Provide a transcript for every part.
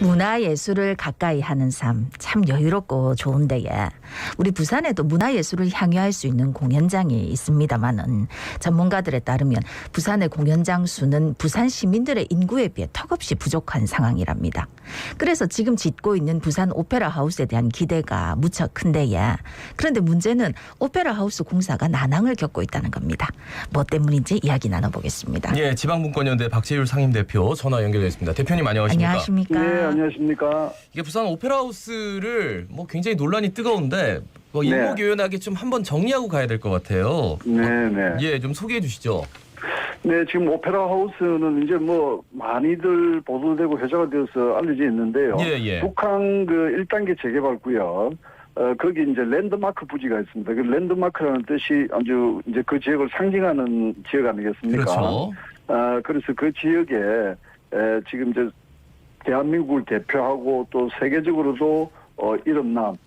문화예술을 가까이 하는 삶 참 여유롭고 좋은데요. 우리 부산에도 문화예술을 향유할 수 있는 공연장이 있습니다마는 전문가들에 따르면 부산의 공연장 수는 부산 시민들의 인구에 비해 턱없이 부족한 상황이랍니다. 그래서 지금 짓고 있는 부산 오페라 하우스에 대한 기대가 무척 큰데요. 그런데 문제는 오페라 하우스 공사가 난항을 겪고 있다는 겁니다. 뭐 때문인지 이야기 나눠보겠습니다. 예, 지방분권연대 박재율 상임대표 전화 연결되어 있습니다. 대표님 안녕하십니까? 안녕하십니까? 네, 안녕하십니까? 이게 부산 오페라 하우스를 굉장히 논란이 뜨거운데 일목요연하게 좀 한번 정리하고 가야 될 것 같아요. 네. 예, 좀 소개해 주시죠. 네, 지금 오페라 하우스는 이제 많이들 보도되고 회자가 되어서 알려져 있는데요. 예. 북한 그 1단계 재개발 구역, 거기 이제 랜드마크 부지가 있습니다. 그 랜드마크라는 뜻이 아주 이제 그 지역을 상징하는 지역 아니겠습니까? 그렇죠. 그래서 그 지역에 지금 이제 대한민국을 대표하고 또 세계적으로도 이름난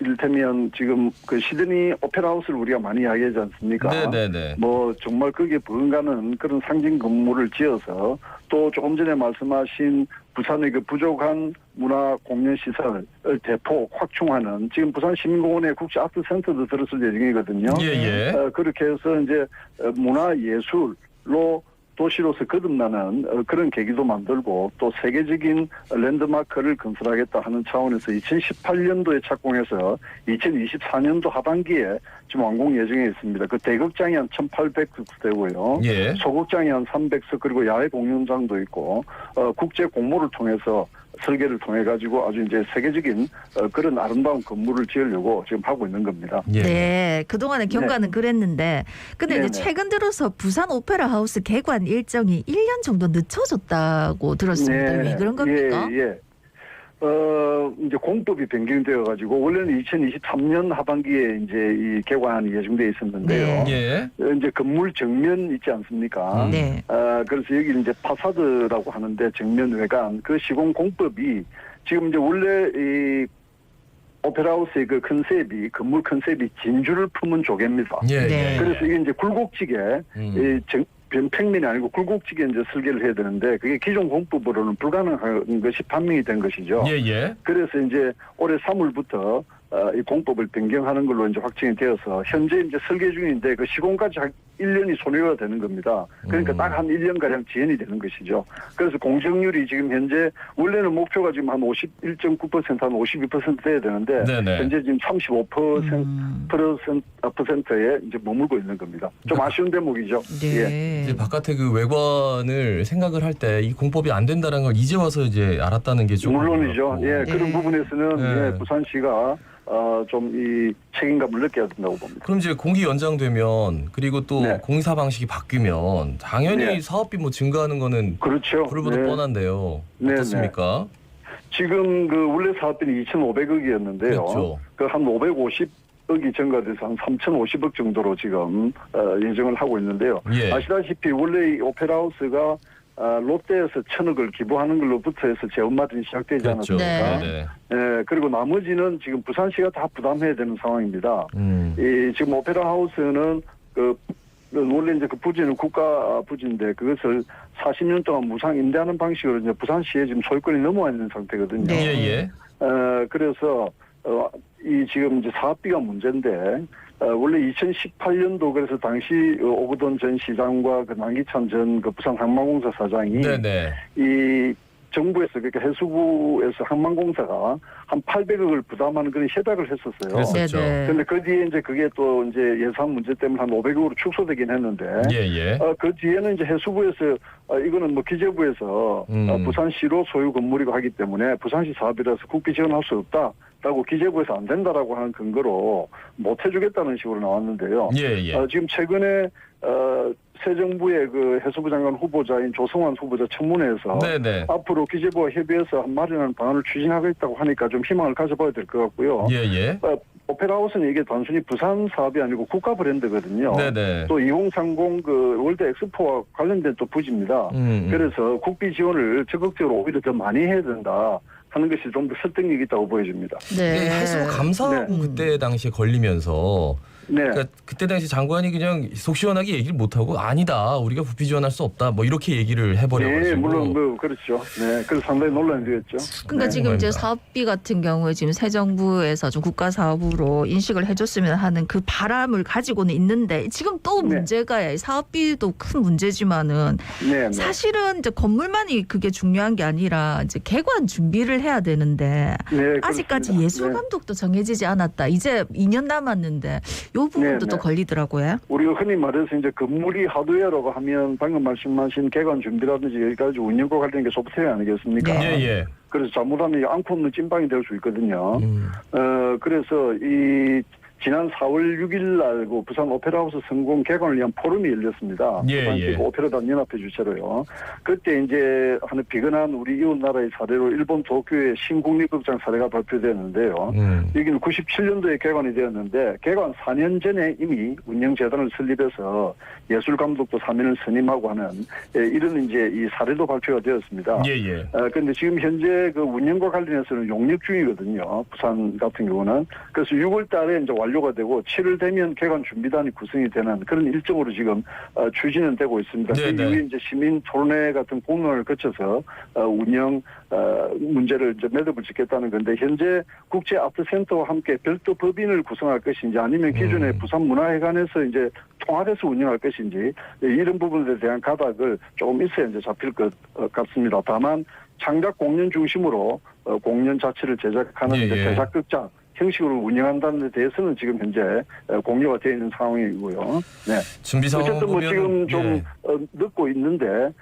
이를테면 지금 그 시드니 오페라 하우스를 우리가 많이 이야기하지 않습니까? 네네네. 정말 거기에 버금가는 그런 상징 건물을 지어서 또 조금 전에 말씀하신 부산의 그 부족한 문화 공연 시설을 대폭 확충하는 지금 부산 시민공원에 국제 아트 센터도 들었을 예정이거든요. 예. 그렇게 해서 이제 문화 예술로 도시로서 거듭나는 그런 계기도 만들고 또 세계적인 랜드마크를 건설하겠다 하는 차원에서 2018년도에 착공해서 2024년도 하반기에 지금 완공 예정에 있습니다. 그 대극장이 한 1,800석 되고요. 예. 소극장이 한 300석 그리고 야외 공연장도 있고 국제 공모를 통해서 설계를 통해 가지고 아주 이제 세계적인 그런 아름다운 건물을 지으려고 지금 하고 있는 겁니다. 예. 네, 그동안의 경과는 그랬는데 근데 이제 네네. 최근 들어서 부산 오페라 하우스 개관 일정이 1년 정도 늦춰졌다고 들었습니다. 왜 그런 겁니까? 예. 이제 공법이 변경되어 가지고 원래는 2023년 하반기에 이제 이 개관이 예정돼 있었는데요. 예. 이제 건물 정면 있지 않습니까? 네. 그래서 여기 이제 파사드라고 하는데 정면 외관 그 시공 공법이 지금 이제 원래 이 오페라 하우스의 그 컨셉이 건물 컨셉이 진주를 품은 조개입니다. 예. 네. 그래서 이게 이제 굴곡지게 평면이 아니고 굴곡지게 이제 설계를 해야 되는데 그게 기존 공법으로는 불가능한 것이 판명이 된 것이죠. 예. 그래서 이제 올해 3월부터 이 공법을 변경하는 걸로 이제 확정이 되어서 현재 이제 설계 중인데 그 시공까지 한 1년이 소요가 되는 겁니다. 그러니까 딱 한 1년 가량 지연이 되는 것이죠. 그래서 공정률이 지금 현재 원래는 목표가 지금 한 51.9% 한 52% 돼야 되는데 네네. 현재 지금 35%에 이제 머물고 있는 겁니다. 좀 아쉬운 대목이죠. 예. 네. 이제 바깥에 그 외관을 생각을 할 때 이 공법이 안 된다는 걸 이제 와서 이제 알았다는 게 좀 물론이죠. 예, 네. 그런 부분에서는 네. 예, 부산시가 좀 이 책임감을 느껴야 된다고 봅니다. 그럼 이제 공기 연장되면 그리고 또 네. 공사 방식이 바뀌면 당연히 네. 사업비 증가하는 거는 그렇죠. 불보듯 네. 뻔한데요. 네, 어떻습니까? 지금 그 원래 사업비는 2,500억이었는데요. 그렇죠. 그 한 550억이 증가돼서 한 3,050억 정도로 지금 예정을 하고 있는데요. 예. 아시다시피 원래 이 오페라 하우스가 롯데에서 1,000억을 기부하는 걸로부터 해서 재원마진이 시작되지 그렇죠. 않았습니까? 네. 예, 그리고 나머지는 지금 부산시가 다 부담해야 되는 상황입니다. 지금 오페라 하우스는 원래 이제 그 부지는 국가 부지인데 그것을 40년 동안 무상 임대하는 방식으로 이제 부산시에 지금 소유권이 넘어와 있는 상태거든요. 네. 예. 그래서 이 지금 이제 사업비가 문제인데 원래 2018년도 그래서 당시 오거돈 전 시장과 그 남기찬 전 그 부산 항만공사 사장이 네네. 이 정부에서 그러니까 해수부에서 항만공사가 한 800억을 부담하는 그런 협약을 했었어요. 그랬었죠. 네네. 근데 그 뒤에 이제 그게 또 이제 예산 문제 때문에 한 500억으로 축소되긴 했는데 예. 그 뒤에는 이제 해수부에서 이거는 기재부에서 부산시로 소유 건물이고 하기 때문에 부산시 사업이라서 국비 지원할 수 없다라고 기재부에서 안 된다라고 하는 근거로 못 해주겠다는 식으로 나왔는데요. 예. 지금 최근에 새 정부의 그 해수부 장관 후보자인 조성환 후보자 청문회에서 네네. 앞으로 기재부와 협의해서 마련하는 방안을 추진하겠다고 하니까 좀 희망을 가져봐야 될 것 같고요. 예. 오페라 하우스는 이게 단순히 부산 사업이 아니고 국가 브랜드거든요. 네네. 또 2030 그 월드 엑스포와 관련된 또 부지입니다. 그래서 국비 지원을 적극적으로 오히려 더 많이 해야 된다 하는 것이 좀 더 설득력이 있다고 보여집니다. 네. 해수부 감사하고 네. 그때 당시에 걸리면서 네. 그러니까 그때 당시 장관이 그냥 속 시원하게 얘기를 못 하고 아니다. 우리가 부피 지원할 수 없다. 뭐 이렇게 얘기를 해버려 가지고. 네, 물론 그렇죠. 네, 그래서 상당히 논란이 되었죠. 그러니까 네. 지금 이제 감사합니다. 사업비 같은 경우에 지금 새 정부에서 좀 국가 사업으로 인식을 해줬으면 하는 그 바람을 가지고는 있는데 지금 또 네. 문제가 사업비도 큰 문제지만은 네, 네. 사실은 이제 건물만이 그게 중요한 게 아니라 이제 개관 준비를 해야 되는데 네, 아직까지 그렇습니다. 예술 네. 감독도 정해지지 않았다. 이제 2년 남았는데 요 부분도 네, 또 네. 걸리더라고요. 우리가 흔히 말해서 이제 건물이 하드웨어라고 하면 방금 말씀하신 개관 준비라든지 여기까지 운영과 관련된 게 소프트웨어 아니겠습니까? 네. 예. 그래서 잘못하면 앙코 없는 찐빵이 될 수 있거든요. 그래서 이 지난 4월 6일 날 그 부산 오페라하우스 성공 개관을 위한 포럼이 열렸습니다. 예, 부산 예. 오페라단 연합회 주최로요. 그때 이제 하는 비근한 우리 이웃 나라의 사례로 일본 도쿄의 신국립극장 사례가 발표되었는데요. 여기는 97년도에 개관이 되었는데 개관 4년 전에 이미 운영재단을 설립해서 예술감독도 3인을 선임하고 하는 이런 이제 이 사례도 발표가 되었습니다. 예. 그런데 지금 현재 그 운영과 관련해서는 용역 중이거든요. 부산 같은 경우는. 그래서 6월 달에 이제 완료가 되고 7월 되면 개관 준비단이 구성이 되는 그런 일정으로 지금 추진은 되고 있습니다. 네, 그 네. 이후에 이제 시민 토론회 같은 공론을 거쳐서 운영 문제를 이제 매듭을 짓겠다는 건데 현재 국제 아트센터와 함께 별도 법인을 구성할 것인지 아니면 기존의 부산 문화회관에서 이제 통합해서 운영할 것인지 이런 부분에 대한 가닥을 조금 있어야 이제 잡힐 것 같습니다. 다만 창작 공연 중심으로 공연 자체를 제작하는 예, 이제 예. 대작극장 형식으로 운영한다는 데 대해서는 지금 현재 공유가 되어 있는 상황이고요. 네. 준비 상황 어쨌든 뭐 보면 지금 좀 예. 늦고 있는데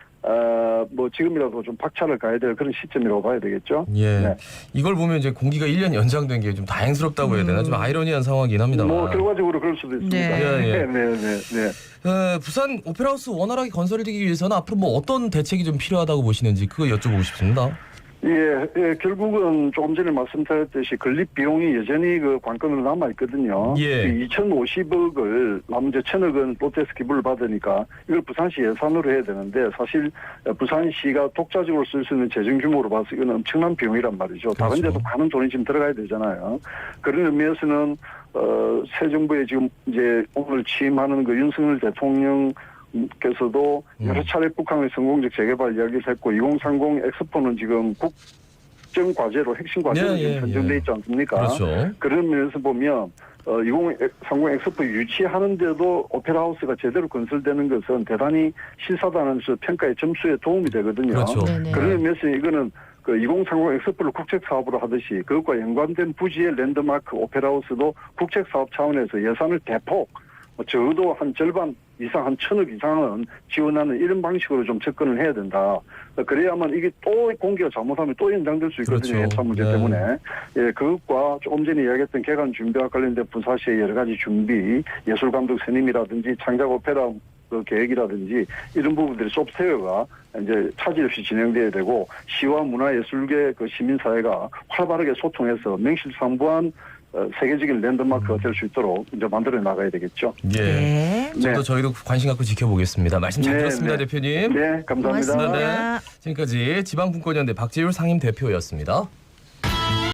뭐 지금이라도 좀 박차를 가야 될 그런 시점이라고 봐야 되겠죠. 예. 네. 이걸 보면 이제 공기가 1년 연장된 게 좀 다행스럽다고 해야 되나? 좀 아이러니한 상황이긴 합니다만. 뭐 결과적으로 그럴 수도 있습니다. 네. 예. 네. 부산 오페라하우스 원활하게 건설되기 위해서는 앞으로 뭐 어떤 대책이 좀 필요하다고 보시는지 그거 여쭤보고 싶습니다. 결국은 조금 전에 말씀드렸듯이 건립 비용이 여전히 그 관건으로 남아 있거든요. 예. 2,050억을 남은 1,000억은 롯데에서 기부를 받으니까 이걸 부산시 예산으로 해야 되는데 사실 부산시가 독자적으로 쓸 수 있는 재정 규모로 봐서 이건 엄청난 비용이란 말이죠. 다른 그렇죠. 데도 많은 돈이 지금 들어가야 되잖아요. 그런 의미에서는 새 정부에 지금 이제 오늘 취임하는 그 윤석열 대통령께서도 여러 차례 북한의 성공적 재개발 이야기를 했고 2030 엑스포는 지금 국정 과제로 핵심 과제로 지금 선정돼 있지 않습니까? 그렇죠. 그런 면에서 보면 2030 엑스포 유치하는데도 오페라하우스가 제대로 건설되는 것은 대단히 시사단에서 평가의 점수에 도움이 되거든요. 그렇죠. 네네. 그런 의미에서 이거는 그 2030 엑스포를 국책사업으로 하듯이 그것과 연관된 부지의 랜드마크 오페라하우스도 국책사업 차원에서 예산을 대폭 적어도 한 절반 이상 한 1,000억 이상은 지원하는 이런 방식으로 좀 접근을 해야 된다. 그래야만 이게 또 공기가 잘못하면 또 연장될 수 있거든요. 그렇죠. 예산 문제 네. 때문에. 그것과 조금 전에 이야기했던 개관 준비와 관련된 부사시의 여러 가지 준비, 예술감독 선임이라든지 창작 오페라 그 계획이라든지 이런 부분들이 소프트웨어가 이제 차질 없이 진행돼야 되고 시와 문화예술계 그 시민사회가 활발하게 소통해서 명실상부한 세계적인 랜드마크가 될 수 있도록 이제 만들어 나가야 되겠죠. 예. 네. 좀 더 저희도 관심 갖고 지켜보겠습니다. 말씀 잘 네, 들었습니다, 네. 대표님. 네, 감사합니다. 고맙습니다. 지금까지 지방분권연대 박재율 상임 대표였습니다.